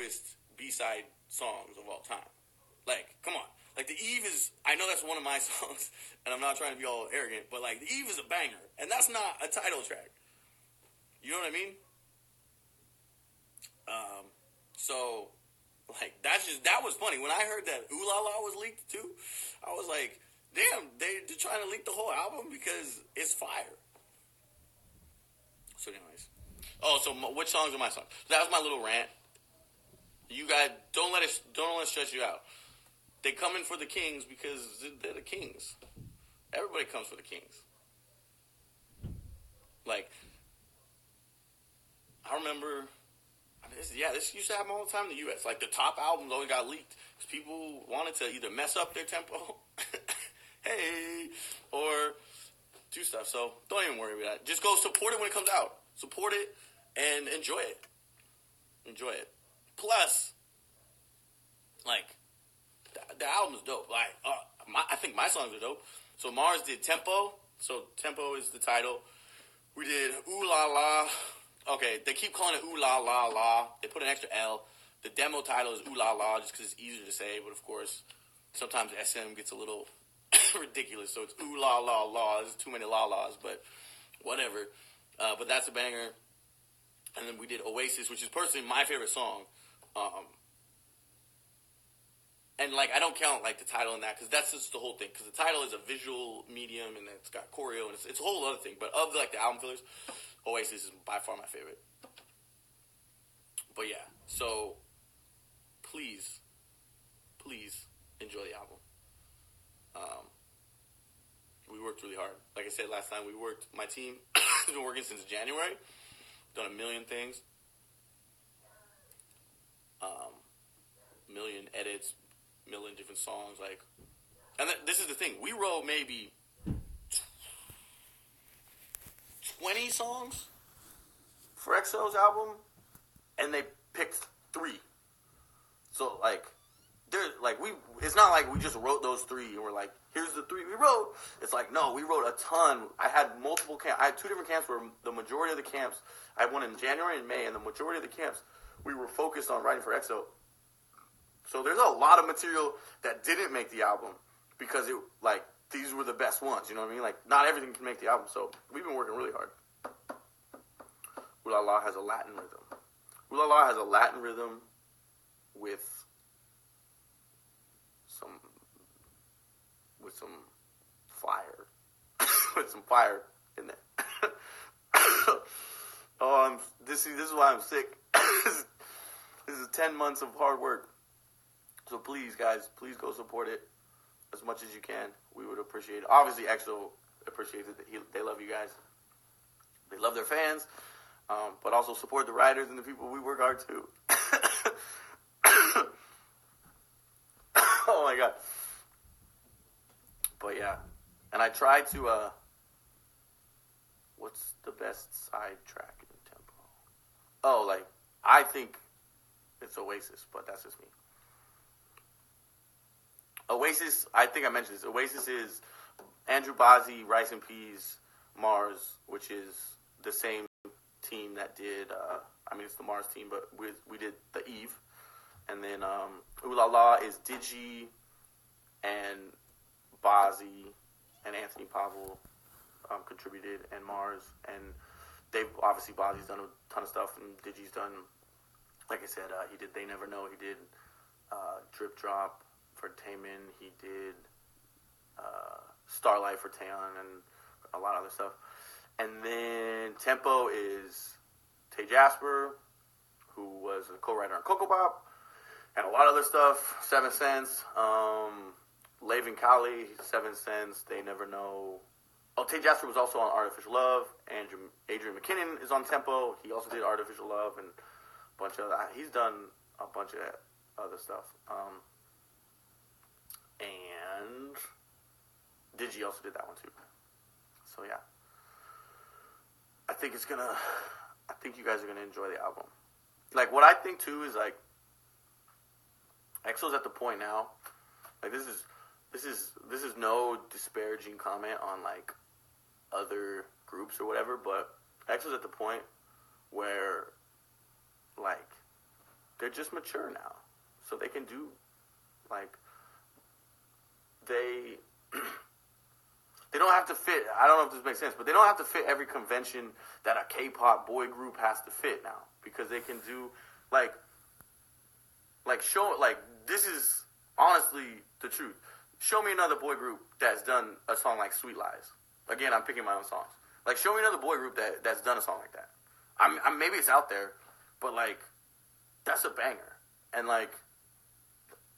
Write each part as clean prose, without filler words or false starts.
dopest B-side songs of all time. Like, come on. Like, The Eve is, I know that's one of my songs, and I'm not trying to be all arrogant, but, like, The Eve is a banger, and that's not a title track. You know what I mean? So, like, that was funny. When I heard that Ooh La La was leaked, too, I was like, damn, they're trying to leak the whole album because it's fire. So, anyways. Oh, so which songs are my songs? That was my little rant. You guys, don't let it stress you out. They come in for the Kings because they're the Kings. Everybody comes for the Kings. Like, I remember, this used to happen all the time in the U.S. Like, the top albums always got leaked because people wanted to either mess up their tempo, hey, or do stuff. So don't even worry about that. Just go support it when it comes out. Support it and enjoy it. Enjoy it. Plus, like, the album's dope. Like, I think my songs are dope. So Marz did Tempo. So Tempo is the title. We did Ooh La La. Okay, they keep calling it Ooh La La La. They put an extra L. The demo title is Ooh La La just because it's easier to say. But, of course, sometimes SM gets a little ridiculous. So it's Ooh La La La. There's too many La La's, but whatever. But that's a banger. And then we did Oasis, which is personally my favorite song. And, like, I don't count, like, the title in that because that's just the whole thing. Because the title is a visual medium and it's got choreo and it's a whole other thing. But of, like, the album fillers, Oasis is by far my favorite. But, yeah. So, please enjoy the album. We worked really hard. Like I said last time, my team has been working since January. Done a million things. Million edits, million different songs, like, and this is the thing. We wrote maybe 20 songs for EXO's album, and they picked 3. So, like, it's not like we just wrote those 3 and we're like, here's the 3 we wrote. It's like, no, we wrote a ton. I had multiple camps. I had 2 different camps where the majority of the camps, I had one in January and May, and the majority of the camps, we were focused on writing for EXO. So there's a lot of material that didn't make the album because these were the best ones, you know what I mean? Like, not everything can make the album, so we've been working really hard. Ooh La La has a Latin rhythm. Ooh La La has a Latin rhythm with some fire. With some fire in there. This is why I'm sick. This is 10 months of hard work. So please, guys, please go support it as much as you can. We would appreciate it. Obviously, EXO appreciates it. They love you guys. They love their fans. But also support the writers and the people we work hard to. Oh, my God. But, yeah. And I tried to, what's the best side track in tempo? Oh, like, I think it's Oasis, but that's just me. Oasis, I think I mentioned this. Oasis is Andrew Bazzi, Rice and Peas, Marz, which is the same team that did, it's the Marz team, but we did The Eve. And then Ooh La La is Digi and Bazzi and Anthony Pavel contributed, and Marz. And they've, obviously, Bazzi's done a ton of stuff, and Digi's done, like I said, he did They Never Know, he did Drip Drop for Taemin, he did Starlight for Taeyeon, and a lot of other stuff. And then Tempo is Tay Jasper, who was a co-writer on Coco Pop, and a lot of other stuff. 7 Cents, Lavin Kali, 7 Cents, They Never Know. Oh, Tay Jasper was also on Artificial Love. Adrian McKinnon is on Tempo. He also did Artificial Love and a bunch of that. He's done a bunch of other stuff. And Digi also did that one too. So yeah, I think you guys are gonna enjoy the album. Like, what I think too is, like, EXO's at the point now. Like, this is no disparaging comment on, like, other groups or whatever, but EXO's at the point where, like, they're just mature now, so they can do like they they don't have to fit. I don't know if this makes sense, but they don't have to fit every convention that a K-pop boy group has to fit now, because they can do like show like this is honestly the truth. Show me another boy group that's done a song like Sweet Lies. Again, I'm picking my own songs. Like, show me another boy group that's done a song like that. I'm maybe it's out there, but like that's a banger. And like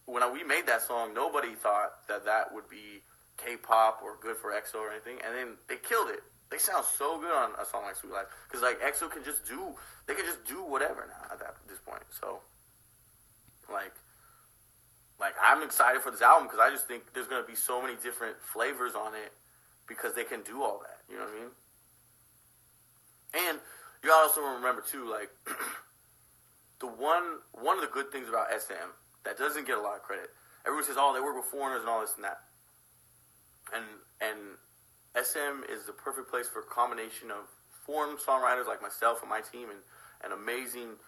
when we made that song, nobody thought that would be K-pop or good for EXO or anything, and then they killed it. They sound so good on a song like Sweet Life, because like EXO can just do whatever now at this point. So like I'm excited for this album, because I just think there's gonna be so many different flavors on it, because they can do all that. You know what I mean? And you gotta also remember too, like the one of the good things about SM that doesn't get a lot of credit. Everyone says, "Oh, they work with foreigners and all this and that." And SM is the perfect place for a combination of foreign songwriters like myself and my team, and amazing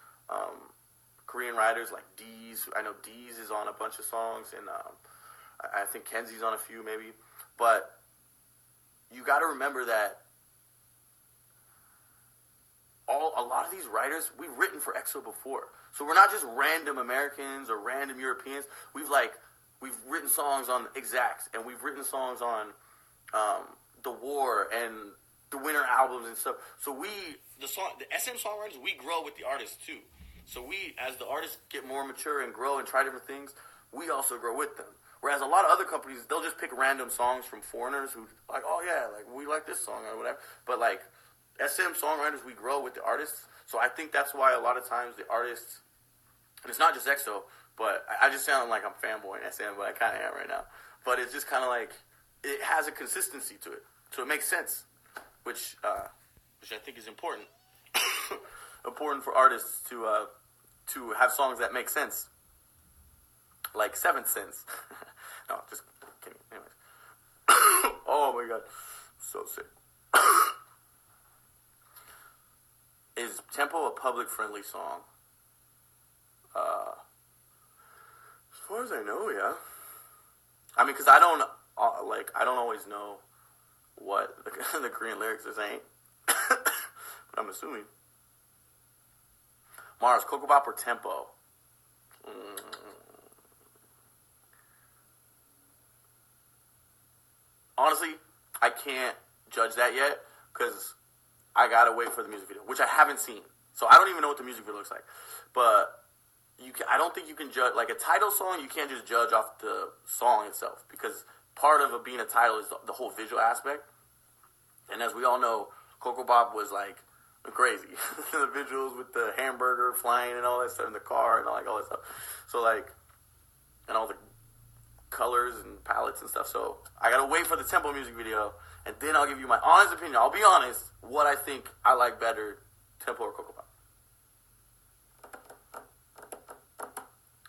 Korean writers like Deez. I know Deez is on a bunch of songs, and I think Kenzie's on a few maybe. But you got to remember that a lot of these writers, we've written for EXO before. So we're not just random Americans or random Europeans. We've written songs on Exacts, and we've written songs on The War and the Winter albums and stuff. So the SM songwriters, we grow with the artists too. So we, as the artists get more mature and grow and try different things, we also grow with them. Whereas a lot of other companies, they'll just pick random songs from foreigners who like, oh yeah, like we like this song or whatever. But like SM songwriters, we grow with the artists. So I think that's why a lot of times the artists, and it's not just EXO, but I just sound like I'm fanboying SM, but I kind of am right now. But it's just kind of like, it has a consistency to it. So it makes sense, which I think is important. Important for artists to have songs that make sense. Like Seventh Sense. No, just kidding. Anyways. Oh my god. So sick. Is Tempo a public-friendly song? As far as I know, yeah. I mean, because I don't always know what the Korean lyrics are saying. But I'm assuming. Marz, Coco Bop or Tempo? Honestly, I can't judge that yet, because I gotta wait for the music video, which I haven't seen. So I don't even know what the music video looks like. But I don't think you can judge, like a title song, you can't just judge off the song itself, because part of it being a title is the whole visual aspect. And as we all know, Coco Bop was like crazy. The visuals with the hamburger flying and all that stuff in the car and all that stuff. So like, and all the colors and palettes and stuff. So I gotta wait for the Tempo music video, and then I'll give you my honest opinion. I'll be honest, what I think I like better, Tempo or Coco Bop.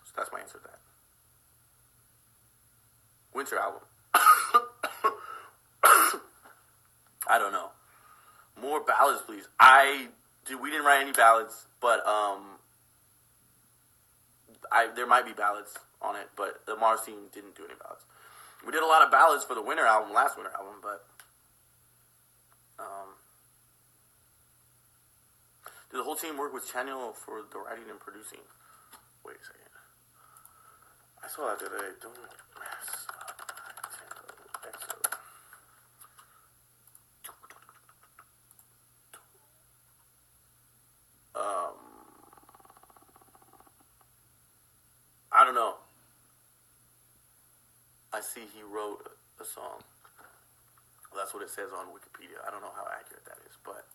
So that's my answer to that. Winter album. I don't know. More ballads, please. We didn't write any ballads, but there might be ballads on it, but the Marz team didn't do any ballads. We did a lot of ballads for the last winter album, but did the whole team work with Chanyeol for the writing and producing? Wait a second. I saw that the other day. Don't mess up my EXO. I don't know. I see he wrote a song. Well, that's what it says on Wikipedia. I don't know how accurate that is, but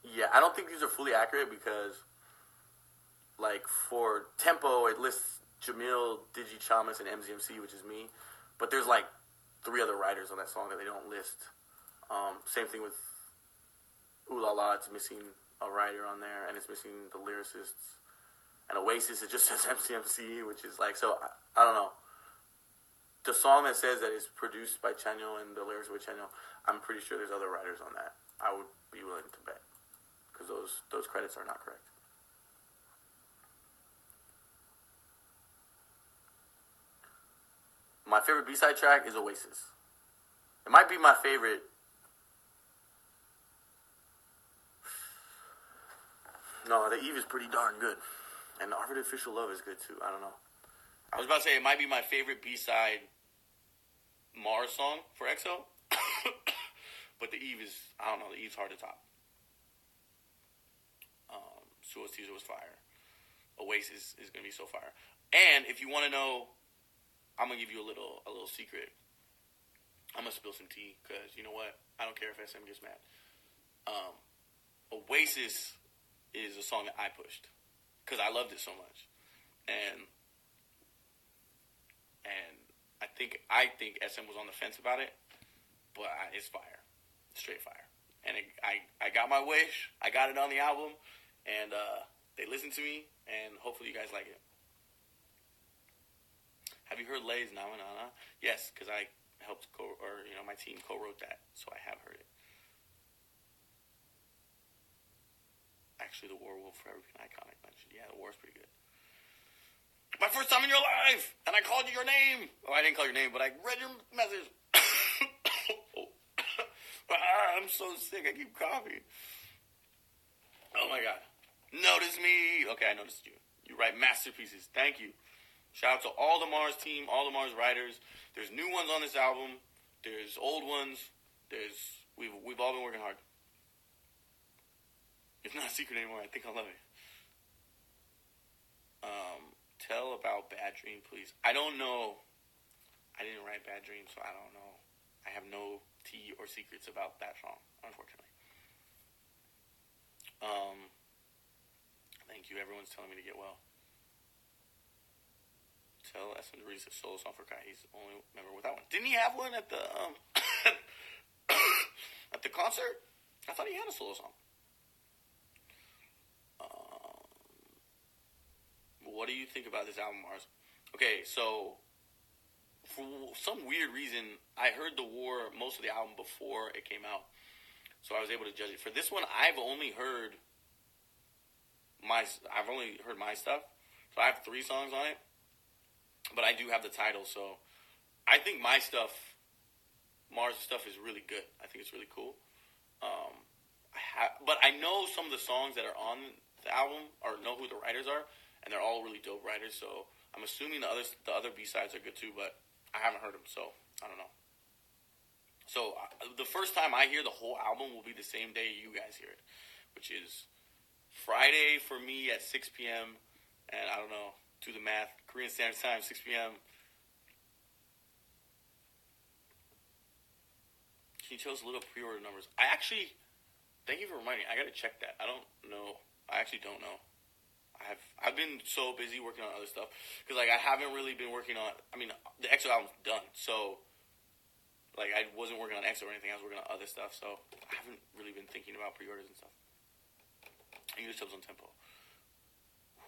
yeah, I don't think these are fully accurate, because like for Tempo, it lists Jamil, Digi Chamas, and MZMC, which is me, but there's like 3 other writers on that song that they don't list. Same thing with Ooh La La, it's missing a writer on there, and it's missing the lyricists. And Oasis, it just says MCMC, which is like, so, I don't know. The song that says that it's produced by Chanyeol and the lyrics with Chanyeol, I'm pretty sure there's other writers on that. I would be willing to bet, because those credits are not correct. my favorite B-side track is Oasis. It might be my favorite. No, the Eve is pretty darn good. And Artificial Love is good too. I don't know. I was about to say it might be my favorite B-side Marz song for EXO. But the Eve is, I don't know, the Eve's hard to top. Suicide Teaser was fire. Oasis is going to be so fire. And if you want to know, I'm going to give you a little secret. I'm going to spill some tea because you know what? I don't care if SM gets mad. Oasis is a song that I pushed because I loved it so much. And I think SM was on the fence about it, but it's fire. Straight fire. And I got my wish. I got it on the album. And they listened to me, and hopefully you guys like it. Have you heard Lay's Na Na Na? Yes, because I helped my team co-wrote that, so I have heard it. Actually, The War will forever be an iconic mention. Yeah, The War is pretty good. My first time in your life, and I called you your name. Oh, I didn't call your name, but I read your message. I'm so sick. I keep coughing. Oh my god. Notice me. Okay, I noticed you. You write masterpieces. Thank you. Shout out to all the Marz team, all the Marz writers. There's new ones on this album. There's old ones. We've all been working hard. It's not a secret anymore. I think I love it. Tell about Bad Dream, please. I don't know. I didn't write Bad Dream, so I don't know. I have no tea or secrets about that song, unfortunately. Thank you. Everyone's telling me to get well. Tell SM to release a solo song for Kai. He's the only member without one. Didn't he have one at the at the concert? I thought he had a solo song. What do you think about this album, Marz? Okay, so for some weird reason, I heard The War, most of the album before it came out, so I was able to judge it. For this one, I've only heard my stuff, so I have 3 songs on it, but I do have the title, so I think my stuff, Marz's stuff, is really good. I think it's really cool. But I know some of the songs that are on the album, or know who the writers are, and they're all really dope writers, so I'm assuming the other B-sides are good too, but I haven't heard them, so I don't know. So the first time I hear the whole album will be the same day you guys hear it, which is Friday for me at 6 p.m. And I don't know, do the math. Korean Standard Time, 6 p.m. Can you tell us a little pre-order numbers? Thank you for reminding me. I got to check that. I don't know. I actually don't know. I've been so busy working on other stuff because I haven't really been working on. The EXO album's done, so I wasn't working on EXO or anything. I was working on other stuff, so I haven't really been thinking about pre-orders and stuff. English subs on Tempo.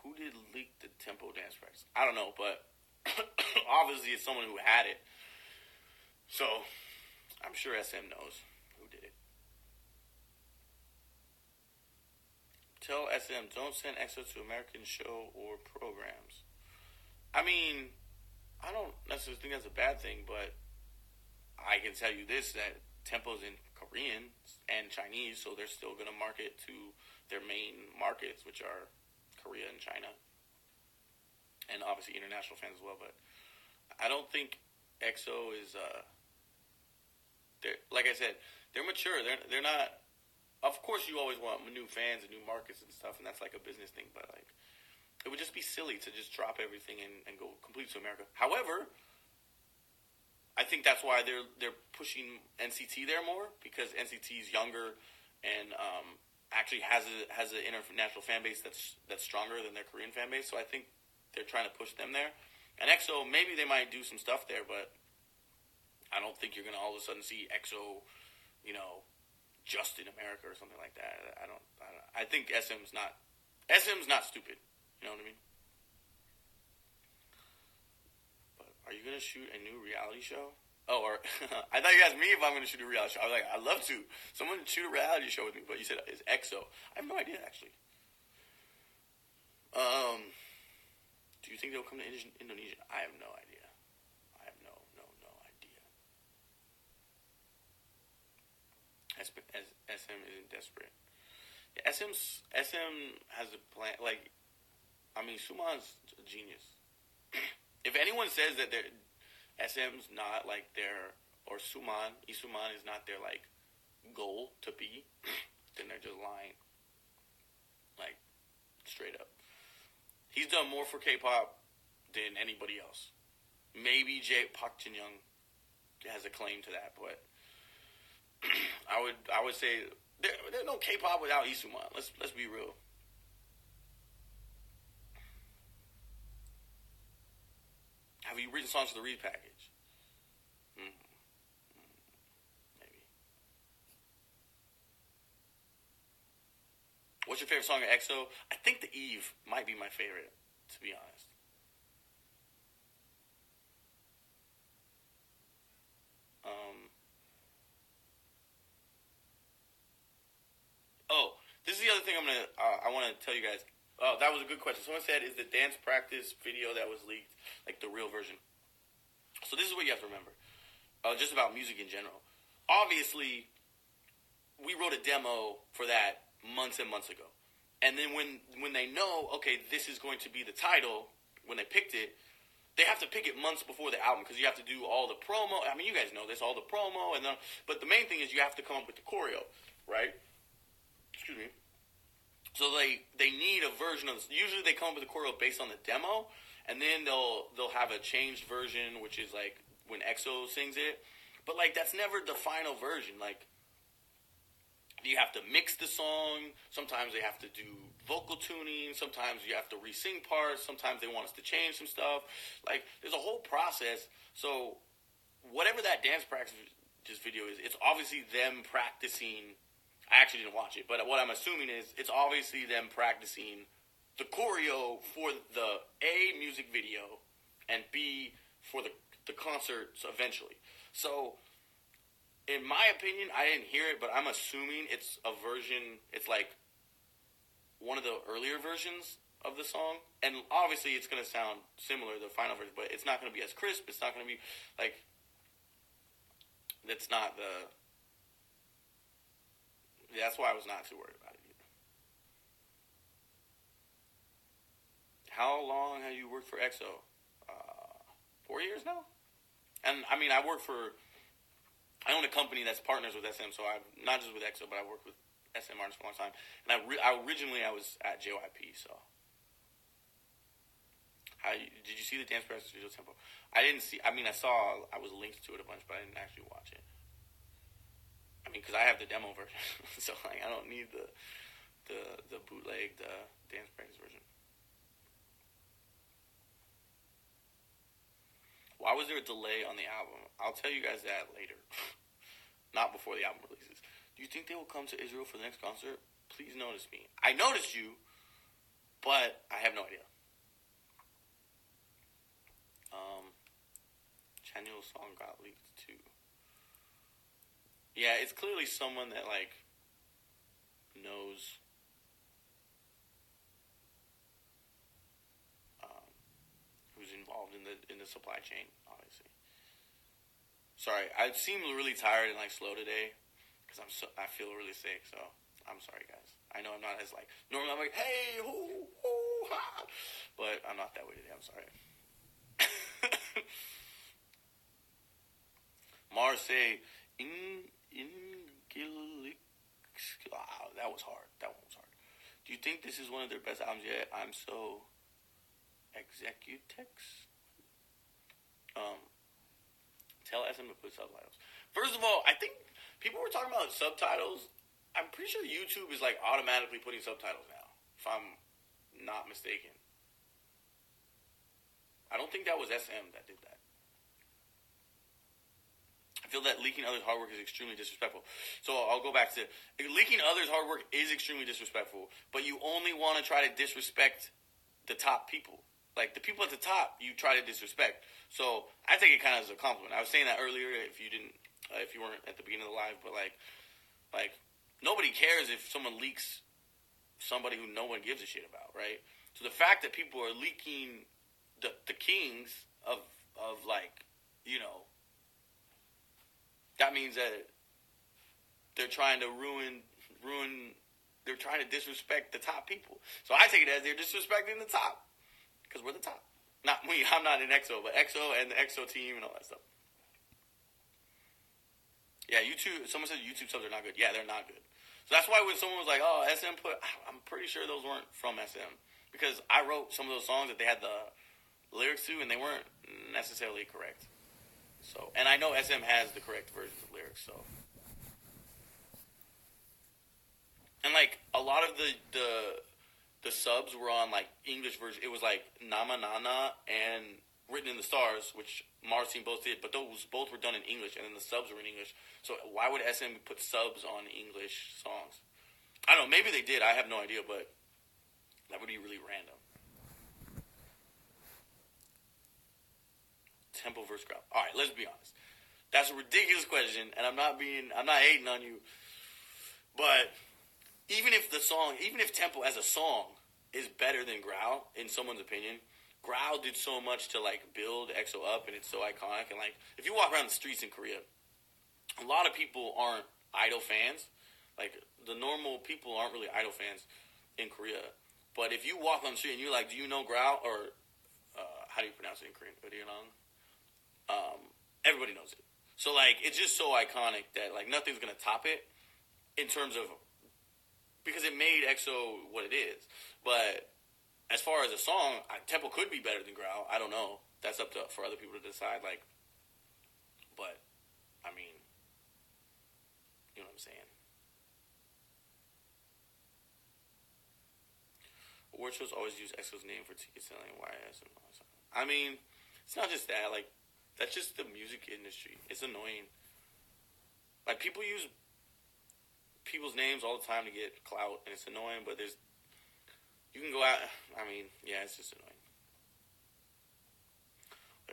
Who did leak the Tempo dance practice? I don't know, but obviously it's someone who had it, so I'm sure SM knows who did it. Tell SM, don't send EXO to American show or programs. I don't necessarily think that's a bad thing, but I can tell you this, that Tempo's in Korean and Chinese, so they're still going to market to their main markets, which are Korea and China. And obviously international fans as well, but I don't think EXO is, like I said, they're mature. They're not. Of course, you always want new fans and new markets and stuff, and that's like a business thing. But it would just be silly to just drop everything and go complete to America. However, I think that's why they're pushing NCT there more, because NCT is younger and actually has an international fan base that's stronger than their Korean fan base. So I think they're trying to push them there. And EXO, maybe they might do some stuff there, but I don't think you're gonna all of a sudden see EXO, just in America or something like that. I think SM's not stupid. You know what I mean? But are you gonna shoot a new reality show? Oh, or I thought you asked me if I'm gonna shoot a reality show. I was like, I'd love to. Someone shoot a reality show with me, but you said it's EXO. I have no idea actually. Do you think they'll come to Indonesia? I have no idea. I have no SM isn't desperate. Yeah, SM has a plan. Like, I mean, Suman's a genius. If anyone says that SM's not like their, or Isuman is not their like goal to be, then they're just lying. Like, straight up. He's done more for K-pop than anybody else. Maybe Park Jin Young has a claim to that, but I would say there's no K-pop without Isuman. Let's be real. Have you written songs for the Reed package? Maybe. What's your favorite song of EXO? I think The Eve might be my favorite, to be honest. Oh, this is the other thing I want to tell you guys. Oh, that was a good question. Someone said, is the dance practice video that was leaked like the real version? So this is what you have to remember, just about music in general. Obviously, we wrote a demo for that months and months ago. And then when they know, okay, this is going to be the title, when they picked it, they have to pick it months before the album because you have to do all the promo. I mean, you guys know this, all the promo. But the main thing is you have to come up with the choreo, right? Excuse me. So they need a version of this. Usually they come up with a choreo based on the demo, and then they'll have a changed version, which is like when EXO sings it. But like that's never the final version. Like you have to mix the song. Sometimes they have to do vocal tuning. Sometimes you have to re-sing parts. Sometimes they want us to change some stuff. Like there's a whole process. So whatever that dance practice video is, it's obviously them practicing. I actually didn't watch it, but what I'm assuming is it's obviously them practicing the choreo for the A, music video, and B, for the concerts eventually. So, in my opinion, I didn't hear it, but I'm assuming it's a version, it's like one of the earlier versions of the song. And obviously it's going to sound similar to the final version, but it's not going to be as crisp. It's not going to be, like, that's not the... That's why I was not too worried about it either. How long have you worked for EXO? 4 years now? And, I mean, I own a company that's partners with SM, so I'm not just with EXO, but I worked with SM artists for a long time. And originally I was at JYP, so. Did you see the dance practice video tempo? I didn't see, I was linked to it a bunch, but I didn't actually watch it. I mean, because I have the demo version, so like I don't need the bootleg, the dance practice version. Why was there a delay on the album? I'll tell you guys that later, not before the album releases. Do you think they will come to Israel for the next concert? Please notice me. I noticed you, but I have no idea. Chanyeol's song got leaked too. Yeah, it's clearly someone that, like, knows, who's involved in the supply chain, obviously. Sorry, I seem really tired and, like, slow today, because I feel really sick, so I'm sorry, guys. I know I'm not as, like, normally I'm like, hey, hoo, hoo, ha, but I'm not that way today, I'm sorry. Marz say, that was hard. That one was hard. Do you think this is one of their best albums yet? I'm so executex. Tell SM to put subtitles. First of all, I think people were talking about subtitles. I'm pretty sure YouTube is like automatically putting subtitles now, if I'm not mistaken. I don't think that was SM that did that. I feel that leaking others' hard work is extremely disrespectful. So I'll go back to leaking others' hard work is extremely disrespectful, but you only want to try to disrespect the top people. Like the people at the top, you try to disrespect. So I take it kind of as a compliment. I was saying that earlier. If you weren't at the beginning of the live, but like nobody cares if someone leaks somebody who no one gives a shit about, right? So the fact that people are leaking the kings of like, you know. That means that they're trying to ruin. They're trying to disrespect the top people. So I take it as they're disrespecting the top because we're the top. Not me. I'm not in EXO, but EXO and the EXO team and all that stuff. Yeah, YouTube. Someone said YouTube subs are not good. Yeah, they're not good. So that's why when someone was like, "Oh, SM put," I'm pretty sure those weren't from SM because I wrote some of those songs that they had the lyrics to, and they weren't necessarily correct. So, and I know SM has the correct versions of lyrics. So, and like a lot of the subs were on like English version. It was like Nama Nana and Written in the Stars, which Marz team both did, but those both were done in English, and then the subs were in English. So why would SM put subs on English songs? I don't know. Maybe they did. I have no idea, but that would be really random. Tempo versus growl. All right, let's be honest. That's a ridiculous question, and I'm not hating on you, but even if Tempo as a song is better than Growl in someone's opinion, Growl did so much to like build EXO up, and it's so iconic. And like, if you walk around the streets in Korea, a lot of people aren't idol fans. Like the normal people aren't really idol fans in Korea. But if you walk on the street and you're like, "Do you know Growl?" or how do you pronounce it in Korean? Everybody knows it. So like, it's just so iconic that like nothing's gonna top it in terms of because it made EXO what it is. But as far as a song, Tempo could be better than Growl. I don't know. That's up to for other people to decide. Like, but I mean, you know what I'm saying. Award shows always use EXO's name for ticket selling. YS and all that stuff. I mean, it's not just that. Like, that's just the music industry. It's annoying. Like, people use people's names all the time to get clout, and it's annoying. But you can go out. I mean, yeah, it's just annoying.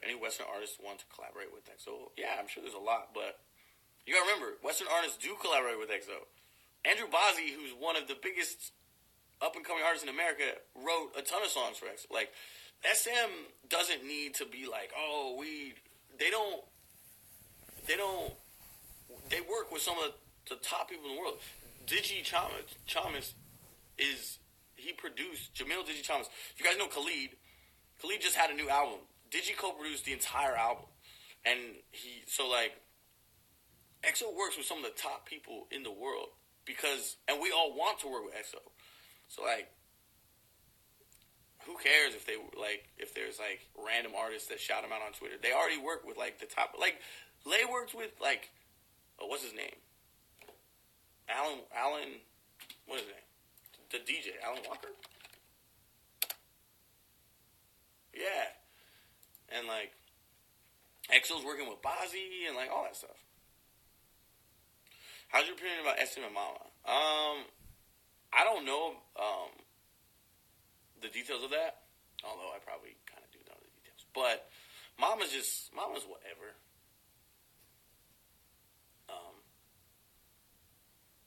Any Western artists want to collaborate with EXO? Yeah, I'm sure there's a lot, but you gotta remember, Western artists do collaborate with EXO. Andrew Bozzi, who's one of the biggest up-and-coming artists in America, wrote a ton of songs for EXO. Like, SM doesn't need to be like, oh, they work with some of the top people in the world. Digi Chamas he produced, Jamil Digi Chamas. If you guys know Khalid just had a new album. Digi co-produced the entire album. And EXO works with some of the top people in the world and we all want to work with EXO. So like, who cares if there's like random artists that shout them out on Twitter? They already work with like the top, like Lay worked with like, what's his name? Alan, what is his name? The DJ, Alan Walker? Yeah. And like, EXO's working with Bozzy and like all that stuff. How's your opinion about SM and Mama? I don't know the details of that, although I probably kind of do know the details. But Mama's whatever.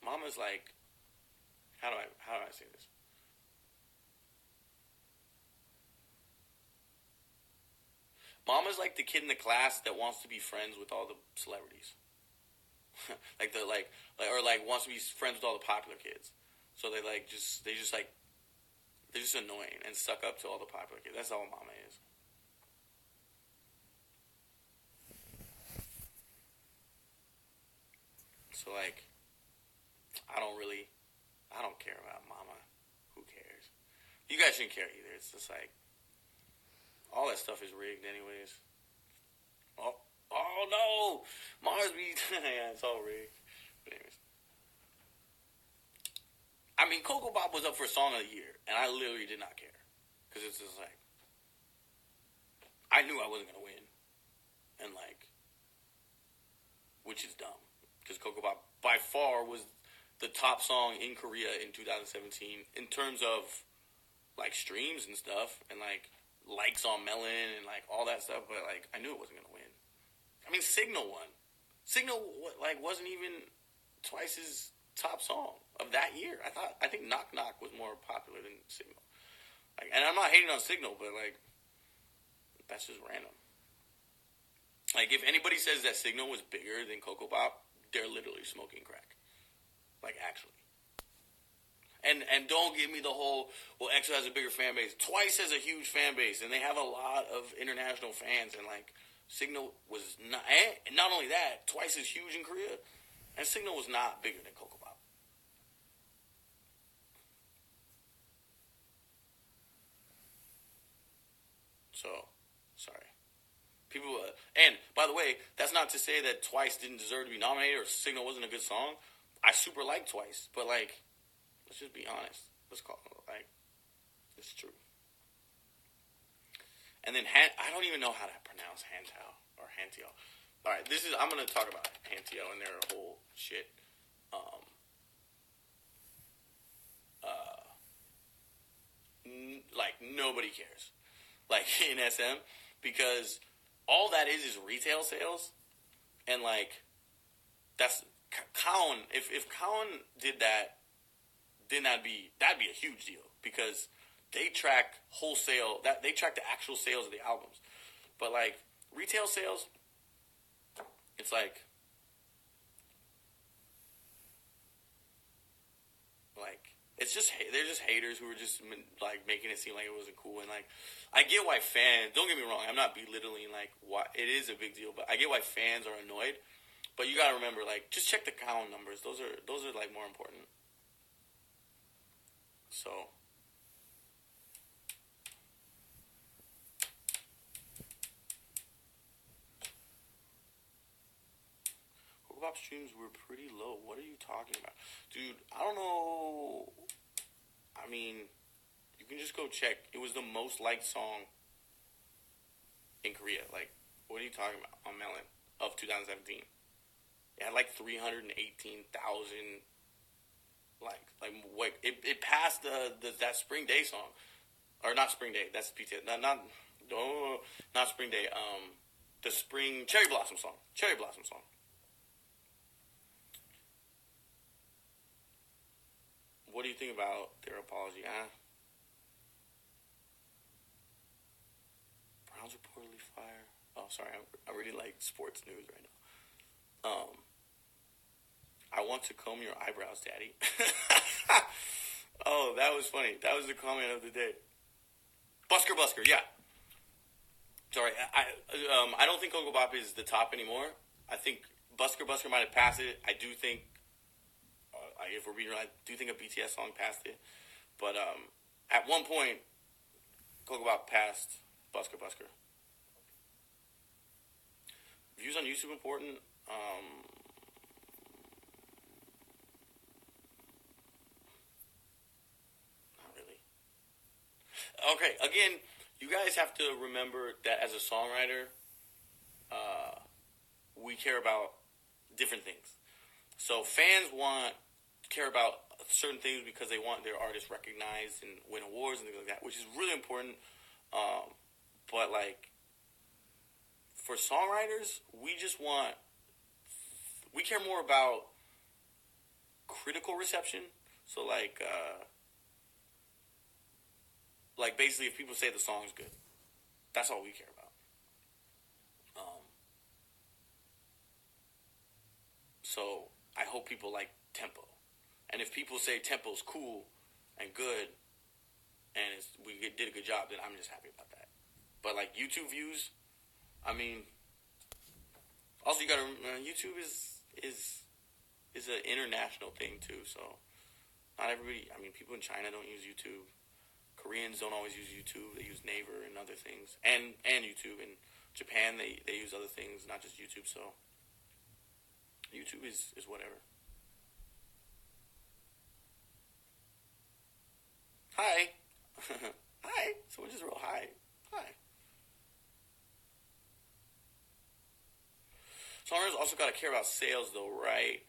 Mama's like, how do I say this? Mama's like the kid in the class that wants to be friends with all the celebrities. like wants to be friends with all the popular kids. So they're just annoying and suck up to all the popular kids. That's all Mama is. So like, I don't care about Mama. Who cares? You guys shouldn't care either. It's just like, all that stuff is rigged anyways. Oh no! Marz be... yeah, it's all rigged. But anyways. I mean, Coco Bop was up for Song of the Year, and I literally did not care. Because it's just like... I knew I wasn't going to win. And like... Which is dumb. Because Coco Bop, by far, was the top song in Korea in 2017 in terms of like streams and stuff. And like... likes on Melon and like all that stuff, but like I knew it wasn't gonna win. I mean, Signal won. Signal like wasn't even Twice's top song of that year. I think Knock Knock was more popular than Signal. Like, and I'm not hating on Signal, but like that's just random. Like if anybody says that Signal was bigger than Coco Bop, they're literally smoking crack. Like, actually. And don't give me the whole, well, EXO has a bigger fan base. Twice has a huge fan base, and they have a lot of international fans. And, like, Signal was not, and not only that, Twice is huge in Korea, and Signal was not bigger than Coco Pop. So, sorry. People, and by the way, that's not to say that Twice didn't deserve to be nominated or Signal wasn't a good song. I super like Twice, but like, let's just be honest. Let's call it like, it's true. And then I don't even know how to pronounce Hantao or Hantio. All right, I'm gonna talk about Hantio and their whole shit. Um, like nobody cares, like in SM, because all that is retail sales, and like that's Cowan. If Cowan did that, then that'd be a huge deal because they track wholesale. That they track the actual sales of the albums, but like retail sales, it's like it's just they're just haters who are just like making it seem like it wasn't cool. And like I get why fans. Don't get me wrong. I'm not belittling like why it is a big deal, but I get why fans are annoyed. But you gotta remember, like, just check the Cowan numbers. Those are like more important. So Pop streams were pretty low. What are you talking about? Dude, I don't know. I mean, you can just go check. It was the most liked song in Korea. Like, what are you talking about? On Melon of 2017. It had like 318,000 likes. Like, what? It passed that Spring Day song. Or not Spring Day. That's PTS. Not Spring Day. The Spring Cherry Blossom song. Cherry Blossom song. What do you think about their apology? Browns reportedly fire. Oh, sorry. I really like sports news right now. I want to comb your eyebrows, Daddy. Oh, that was funny. That was the comment of the day. Busker, yeah. Sorry, I don't think Coco Bop is the top anymore. I think Busker might have passed it. I do think, if we're being real, I do think a BTS song passed it. But at one point, Coco Bop passed Busker. Views on YouTube important. Not really. Okay, again, you guys have to remember that as a songwriter, we care about different things. So fans care about certain things because they want their artists recognized and win awards and things like that, which is really important. But like for songwriters, we care more about critical reception. So like basically if people say the song's good, that's all we care about. So I hope people like tempo. And if people say tempo's cool and good, and we did a good job, then I'm just happy about that. But like YouTube views, I mean, also you gotta YouTube is an international thing too. So not everybody. I mean, people in China don't use YouTube. Koreans don't always use YouTube. They use Naver and other things, and YouTube. In Japan, they use other things, not just YouTube. So YouTube is whatever. Hi. Hi. Someone just wrote hi. Hi. Songwriters also got to care about sales, though, right?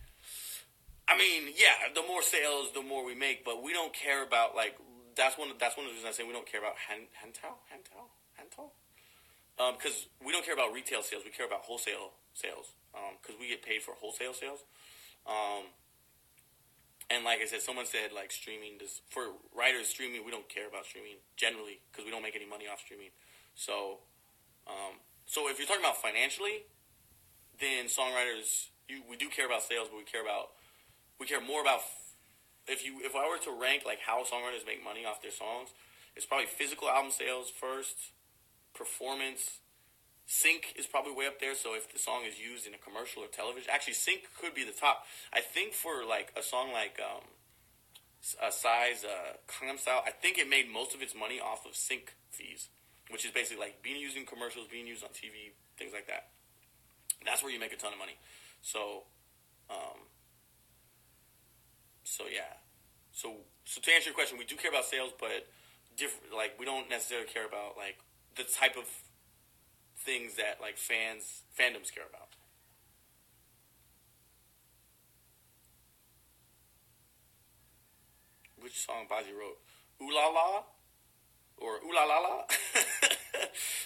I mean, yeah, the more sales, the more we make, but we don't care about, like, that's one of the reasons I say we don't care about Hantao? Because we don't care about retail sales. We care about wholesale sales. Because we get paid for wholesale sales. And like I said, someone said like streaming for writers streaming. We don't care about streaming generally because we don't make any money off streaming. So, so if you're talking about financially, then songwriters we do care about sales, but we we care more about if I were to rank like how songwriters make money off their songs, it's probably physical album sales first, performance. Sync is probably way up there. So if the song is used in a commercial or television, actually sync could be the top. I think for like a song like Psy's Gangnam Style, I think it made most of its money off of sync fees, which is basically like being used in commercials, being used on TV, things like that. That's where you make a ton of money. So, so yeah. So to answer your question, we do care about sales, but different. Like we don't necessarily care about like the type of things that like fandoms care about. Which song Bazzi wrote? Ooh La La? Or Ooh La La La?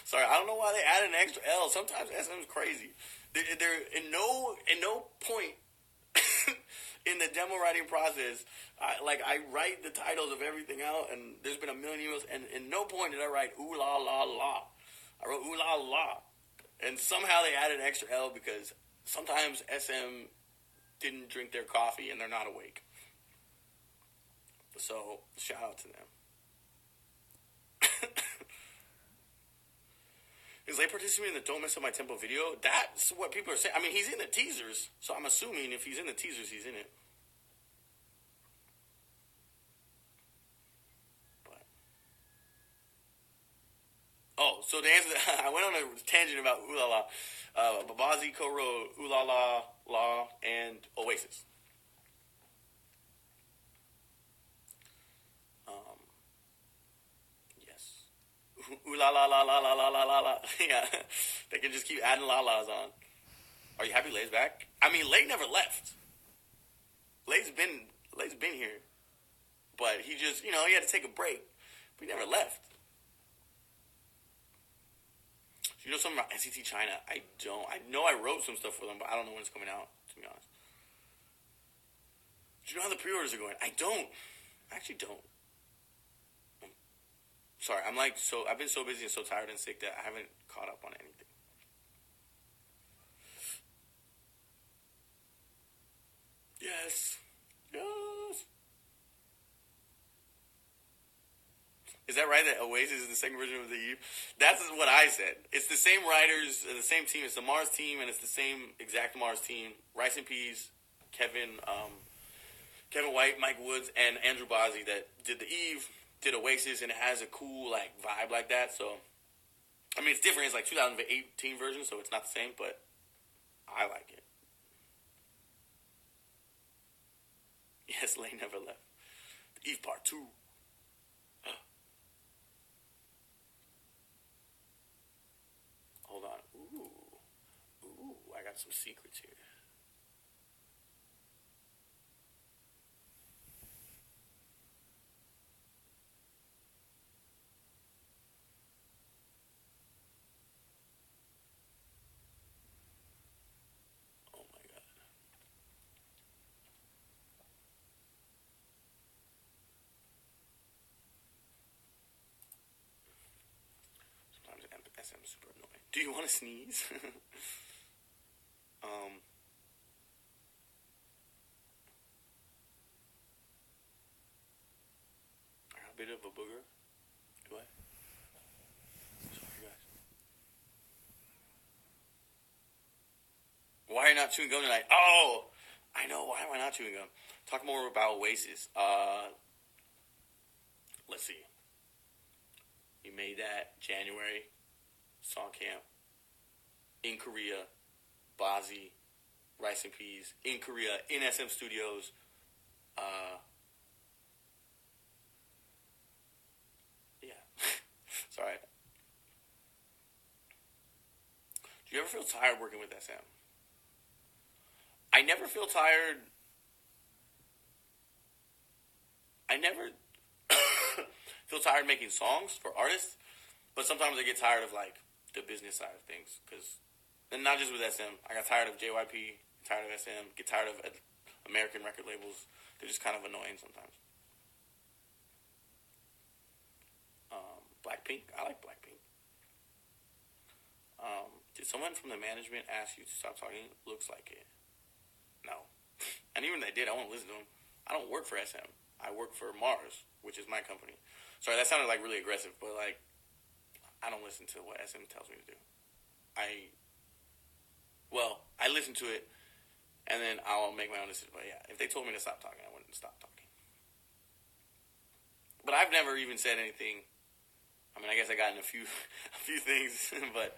Sorry, I don't know why they added an extra L. Sometimes SM's crazy. They're in no point in the demo writing process, I write the titles of everything out, and there's been a million emails, and in no point did I write ooh la la la. I wrote ooh la la. And somehow they added an extra L because sometimes SM didn't drink their coffee and they're not awake. So, shout out to them. Is Lay participating in the Don't Mess Up My Tempo video? That's what people are saying. I mean, he's in the teasers, so I'm assuming if he's in the teasers, he's in it. But so to answer that, I went on a tangent about Ooh La La. Babazi co-wrote Ooh La La La and Oasis. Yes. Ooh La La La La La La La La La. Yeah, they can just keep adding La La's on. Are you happy Lay's back? I mean, Lay never left. Lay's been here, but he just he had to take a break. But he never left. You know something about NCT China? I don't. I know I wrote some stuff for them, but I don't know when it's coming out, to be honest. Do you know how the pre-orders are going? I don't. I actually don't. Sorry, I've been so busy and so tired and sick that I haven't caught up on anything. Yes. Yes. Is that right that Oasis is the second version of the Eve? That's what I said. It's the same writers, the same team. It's the Marz team, and it's the same exact Marz team. Rice and Peas, Kevin White, Mike Woods, and Andrew Bazzi that did the Eve, did Oasis, and it has a cool vibe like that. So, I mean, it's different. It's like 2018 version, so it's not the same, but I like it. Yes, Lane never left. The Eve Part 2. Hold on. Ooh, I got some secrets here. Oh my god. Sometimes SM is super annoying. Do you want to sneeze? I got a bit of a booger. Do I? Sorry, guys. Why are you not chewing gum tonight? Oh, I know. Why am I not chewing gum? Talk more about Oasis. Let's see. We made that January. Song camp. In Korea. Bazzi. Rice and Peas. In Korea. In SM Studios. Yeah. Sorry. Do you ever feel tired working with SM? I never feel tired. I never feel tired making songs for artists, but sometimes I get tired of the business side of things, and not just with SM. I got tired of JYP, tired of SM, get tired of American record labels. They're just kind of annoying sometimes. Blackpink, I like Blackpink. Did someone from the management ask you to stop talking? Looks like it. No. And even if I did, I won't listen to them. I don't work for SM. I work for Marz, which is my company. Sorry, that sounded like really aggressive, but like, I don't listen to what SM tells me to do. I listen to it, and then I'll make my own decision. But yeah, if they told me to stop talking, I wouldn't stop talking. But I've never even said anything. I mean, I guess I got in a few things, but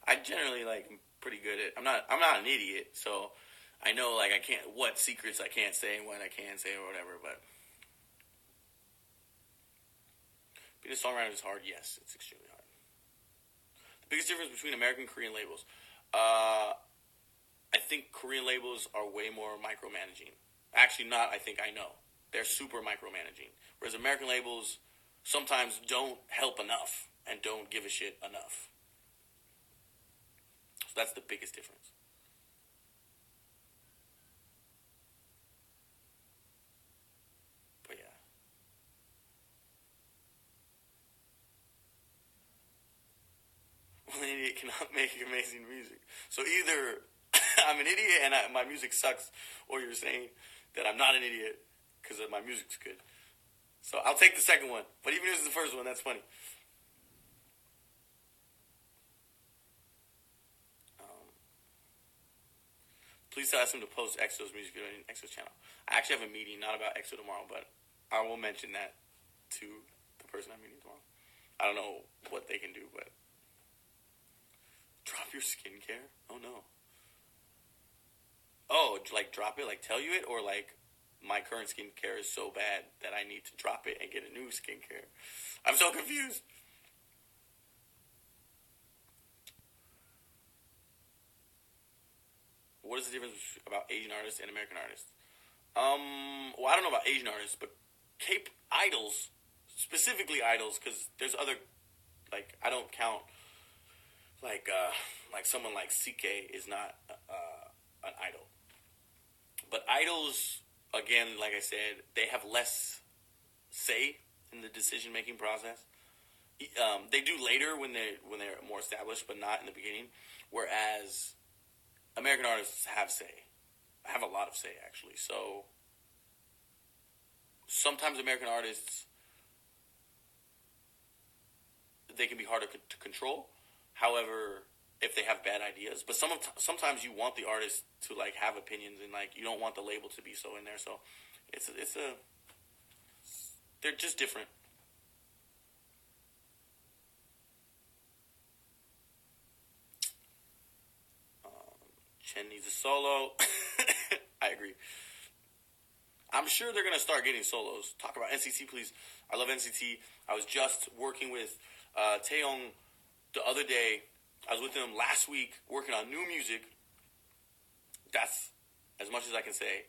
I generally like am pretty good at. I'm not an idiot, so I know like what secrets I can't say and what I can say or whatever. But being a songwriter is hard. Yes, it's extremely hard. The biggest difference between American and Korean labels. I think Korean labels are way more micromanaging. Actually, not. I think I know. They're super micromanaging. Whereas American labels sometimes don't help enough and don't give a shit enough. So that's the biggest difference. But yeah. Well, an idiot cannot make amazing music. So either I'm an idiot and my music sucks, or you're saying that I'm not an idiot because my music's good. So I'll take the second one. But even if it's the first one, that's funny. Please ask him to post EXO's music video on EXO's channel. I actually have a meeting, not about EXO tomorrow, but I will mention that to the person I'm meeting tomorrow. I don't know what they can do, but drop your skincare? Oh no. Oh, like drop it, like tell you it, or like my current skincare is so bad that I need to drop it and get a new skincare. I'm so confused. What is the difference about Asian artists and American artists? Well, I don't know about Asian artists, but Cape idols, specifically idols, because there's other, like, I don't count, like someone like CK is not an idol. But idols, again, like I said, they have less say in the decision-making process. They do later when they're more established, but not in the beginning. Whereas American artists have say, have a lot of say actually. So sometimes American artists, they can be harder to control. However, if they have bad ideas, but sometimes you want the artist to like have opinions and like you don't want the label to be so in there. So they're just different. Chen needs a solo. I agree. I'm sure they're going to start getting solos. Talk about NCT, please. I love NCT. I was just working with Taeyong the other day. I was with him last week working on new music. That's as much as I can say.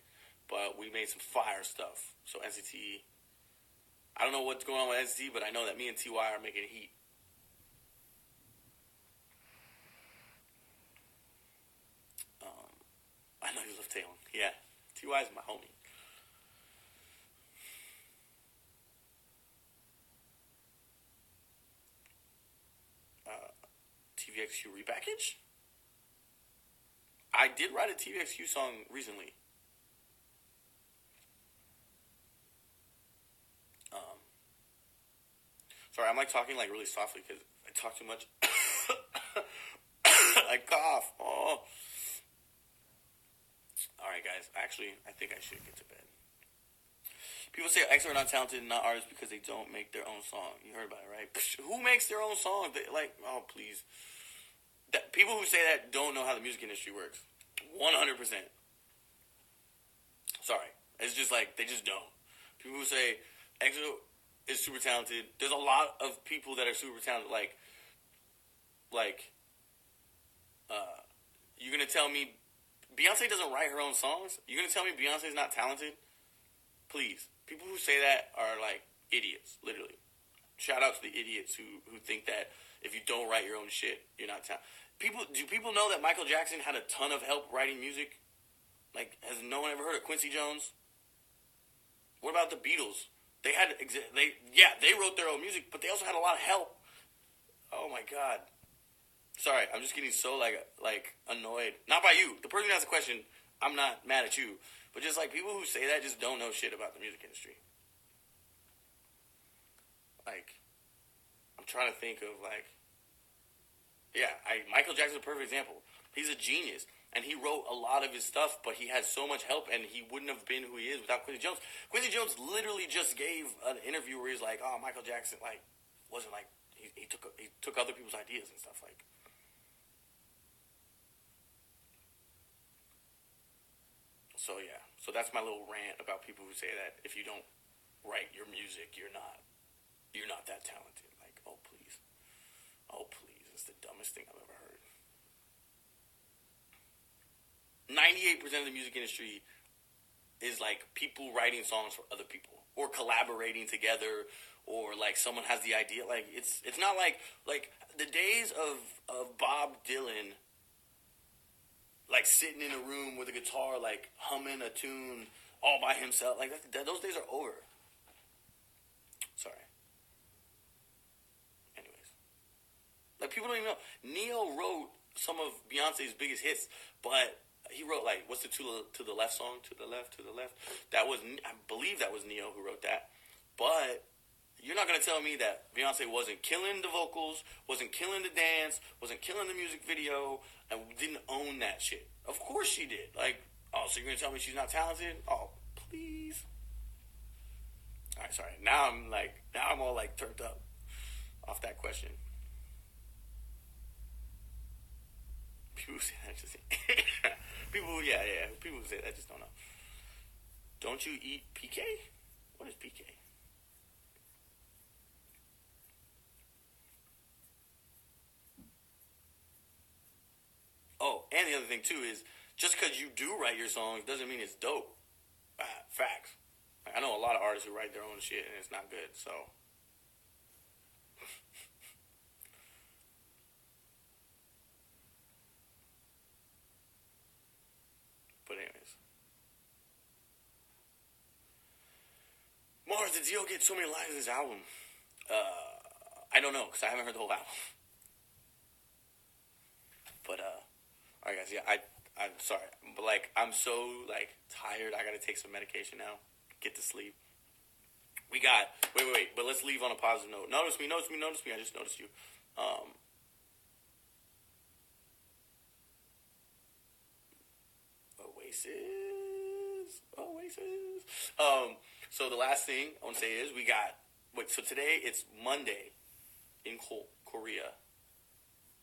But we made some fire stuff. So NCT, I don't know what's going on with NCT, but I know that me and TY are making heat. I know you love Taeyong. Yeah. TY is my homie. TVXQ repackage? I did write a TVXQ song recently. Sorry, I'm like talking like really softly because I talk too much. I cough. Oh. Alright, guys. Actually, I think I should get to bed. People say EXO are not talented, not artists, because they don't make their own song. You heard about it, right? Who makes their own song? They, like, oh, please. People who say that don't know how the music industry works. 100%. Sorry. It's just like, they just don't. People who say EXO is super talented. There's a lot of people that are super talented. You're going to tell me Beyonce doesn't write her own songs? You're going to tell me Beyonce's not talented? Please. People who say that are like idiots, literally. Shout out to the idiots who think that if you don't write your own shit, you're not talented. Do people know that Michael Jackson had a ton of help writing music? Like, has no one ever heard of Quincy Jones? What about the Beatles? They wrote their own music, but they also had a lot of help. Oh my god. Sorry, I'm just getting so like annoyed. Not by you. The person who asked the question, I'm not mad at you. But just like people who say that just don't know shit about the music industry. Like, I'm trying to think of like, yeah, Michael Jackson's a perfect example. He's a genius, and he wrote a lot of his stuff, but he had so much help, and he wouldn't have been who he is without Quincy Jones. Quincy Jones literally just gave an interview where he's like, "Oh, Michael Jackson like wasn't like he took other people's ideas and stuff like." So yeah, so that's my little rant about people who say that if you don't write your music, you're not that talented. Like, oh please, it's the dumbest thing I've ever heard. 98% of the music industry is like people writing songs for other people or collaborating together, or like someone has the idea. Like it's not like the days of Bob Dylan like sitting in a room with a guitar like humming a tune all by himself. Like those days are over. Sorry. Anyways, like people don't even know Neo wrote some of Beyonce's biggest hits, but he wrote like what's the to the left song? To the left. That was, I believe that was Neo who wrote that. But you're not gonna tell me that Beyonce wasn't killing the vocals, wasn't killing the dance, wasn't killing the music video, and didn't own that shit. Of course she did. Like, oh, so you're gonna tell me she's not talented? Oh, please. All right, sorry. Now I'm all like turned up off that question. People say that just people who say that just don't know. Don't you eat PK? What is PK? Oh, and the other thing too is just because you do write your songs doesn't mean it's dope. Facts. Like, I know a lot of artists who write their own shit and it's not good. So, but anyways, Marz, did Dio get so many lines in his album? I don't know because I haven't heard the whole album. But all right, guys. Yeah, I'm sorry, but like I'm so like tired. I gotta take some medication now. Get to sleep. We got wait. But let's leave on a positive note. Notice me. I just noticed you. Um, Oasis. So the last thing I want to say is we got. Wait, so today it's Monday in Korea.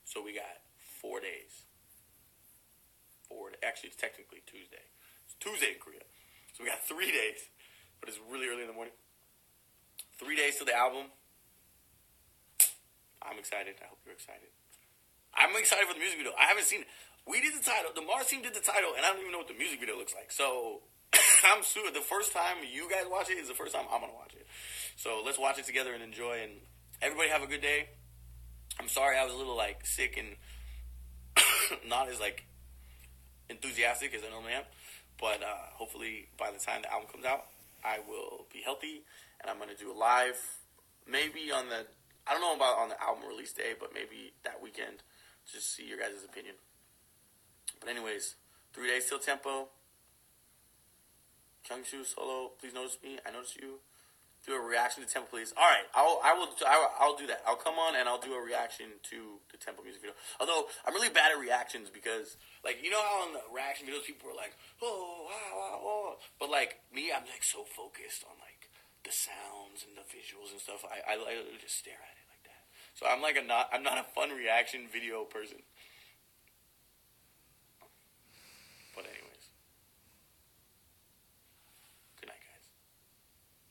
So we got 4 days. Actually, it's technically Tuesday. It's Tuesday in Korea. So we got 3 days, but it's really early in the morning. 3 days to the album. I'm excited. I hope you're excited. I'm excited for the music video. I haven't seen it. We did the title. The Marz team did the title, and I don't even know what the music video looks like. So I'm sure the first time you guys watch it is the first time I'm going to watch it. So let's watch it together and enjoy. And everybody have a good day. I'm sorry I was a little like sick and not as like enthusiastic as I normally am. But hopefully by the time the album comes out, I will be healthy. And I'm going to do a live maybe on the, I don't know about on the album release day, but maybe that weekend. Just see your guys' opinion. But anyways, 3 days till Tempo. Changshu solo, please notice me. I notice you. Do a reaction to Tempo, please. All right, I'll do that. I'll come on and I'll do a reaction to the Tempo music video. Although I'm really bad at reactions because, like, you know how in the reaction videos people are like, oh, wow, wow, wow. But like me, I'm like so focused on like the sounds and the visuals and stuff. I literally just stare at it like that. So I'm not a fun reaction video person. But anyways, good night, guys.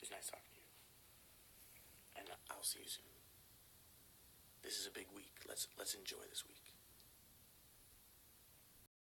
It's nice talking to you, and I'll see you soon. This is a big week. Let's enjoy this week.